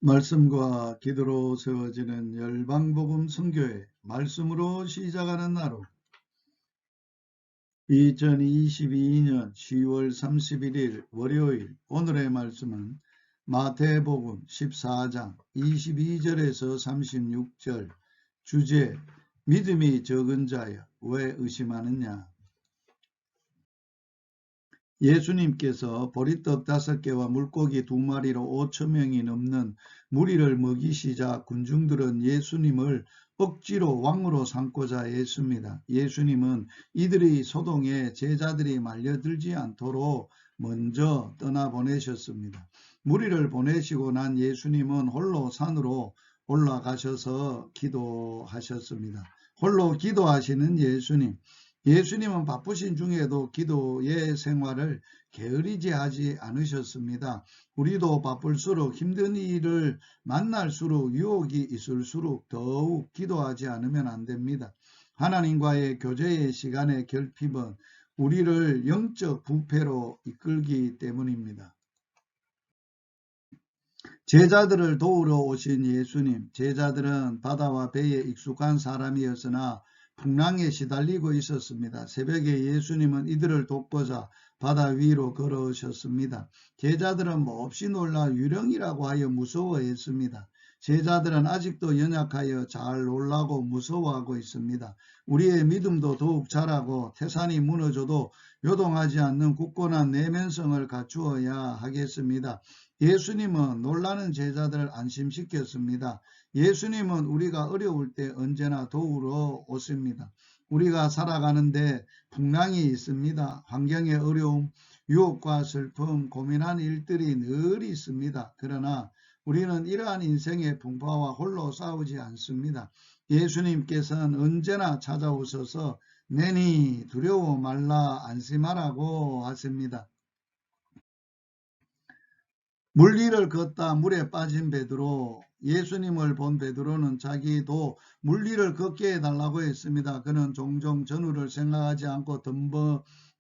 말씀과 기도로 세워지는 열방복음 선교회 말씀으로 시작하는 하루 2022년 10월 31일 월요일 오늘의 말씀은 마태복음 14장 22절에서 36절 주제 믿음이 적은 자여 왜 의심하느냐. 예수님께서 보리떡 5개와 물고기 2마리로 5,000명이 넘는 무리를 먹이시자 군중들은 예수님을 억지로 왕으로 삼고자 했습니다. 예수님은 이들이 소동에 제자들이 말려들지 않도록 먼저 떠나보내셨습니다. 무리를 보내시고 난 예수님은 홀로 산으로 올라가셔서 기도하셨습니다. 홀로 기도하시는 예수님. 예수님은 바쁘신 중에도 기도의 생활을 게으르지 하지 않으셨습니다. 우리도 바쁠수록 힘든 일을 만날수록 유혹이 있을수록 더욱 기도하지 않으면 안 됩니다. 하나님과의 교제의 시간의 결핍은 우리를 영적 부패로 이끌기 때문입니다. 제자들을 도우러 오신 예수님, 제자들은 바다와 배에 익숙한 사람이었으나 풍랑에 시달리고 있었습니다. 새벽에 예수님은 이들을 돕고자 바다 위로 걸어오셨습니다. 제자들은 몹시 놀라 유령이라고 하여 무서워했습니다. 제자들은 아직도 연약하여 잘 놀라고 무서워하고 있습니다. 우리의 믿음도 더욱 자라고 태산이 무너져도 요동하지 않는 굳건한 내면성을 갖추어야 하겠습니다. 예수님은 놀라는 제자들을 안심시켰습니다. 예수님은 우리가 어려울 때 언제나 도우러 오십니다. 우리가 살아가는데 풍랑이 있습니다. 환경의 어려움, 유혹과 슬픔, 고민한 일들이 늘 있습니다. 그러나 우리는 이러한 인생의 풍파와 홀로 싸우지 않습니다. 예수님께서는 언제나 찾아오셔서 내니 두려워 말라 안심하라고 하십니다. 물 위를 걷다 물에 빠진 베드로, 예수님을 본 베드로는 자기도 물 위를 걷게 해달라고 했습니다. 그는 종종 전후를 생각하지 않고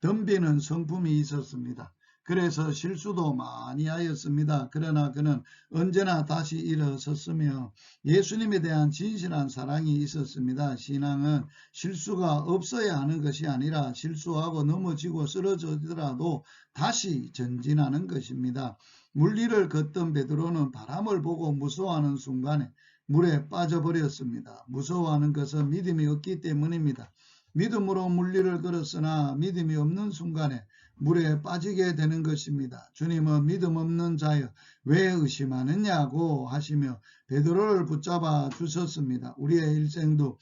덤비는 성품이 있었습니다. 그래서 실수도 많이 하였습니다. 그러나 그는 언제나 다시 일어섰으며 예수님에 대한 진실한 사랑이 있었습니다. 신앙은 실수가 없어야 하는 것이 아니라 실수하고 넘어지고 쓰러지더라도 다시 전진하는 것입니다. 물 위를 걷던 베드로는 바람을 보고 무서워하는 순간에 물에 빠져버렸습니다. 무서워하는 것은 믿음이 없기 때문입니다. 믿음으로 물 위를 걸었으나 믿음이 없는 순간에 물에 빠지게 되는 것입니다. 주님은 믿음 없는 자여 왜 의심하느냐고 하시며 베드로를 붙잡아 주셨습니다. 우리의 일생도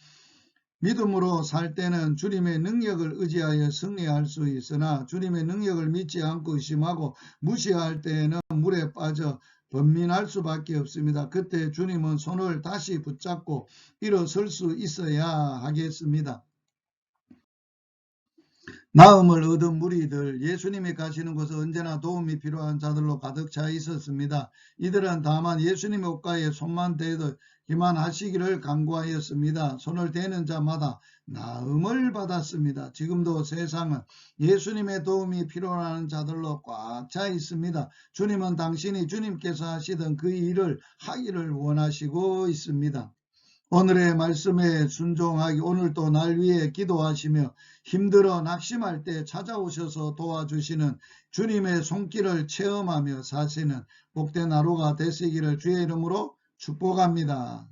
믿음으로 살 때는 주님의 능력을 의지하여 승리할 수 있으나 주님의 능력을 믿지 않고 의심하고 무시할 때에는 물에 빠져 번민할 수밖에 없습니다. 그때 주님은 손을 다시 붙잡고 일어설 수 있어야 하겠습니다. 나음을 얻은 무리들, 예수님이 가시는 곳은 언제나 도움이 필요한 자들로 가득 차 있었습니다. 이들은 다만 예수님의 옷가에 손만 대기만 하시기를 간구하였습니다. 손을 대는 자마다 나음을 받았습니다. 지금도 세상은 예수님의 도움이 필요한 자들로 꽉 차 있습니다. 주님은 당신이 주님께서 하시던 그 일을 하기를 원하시고 있습니다. 오늘의 말씀에 순종하기, 오늘도 날 위해 기도하시며 힘들어 낙심할 때 찾아오셔서 도와주시는 주님의 손길을 체험하며 사시는 복된 하루가 되시기를 주의 이름으로 축복합니다.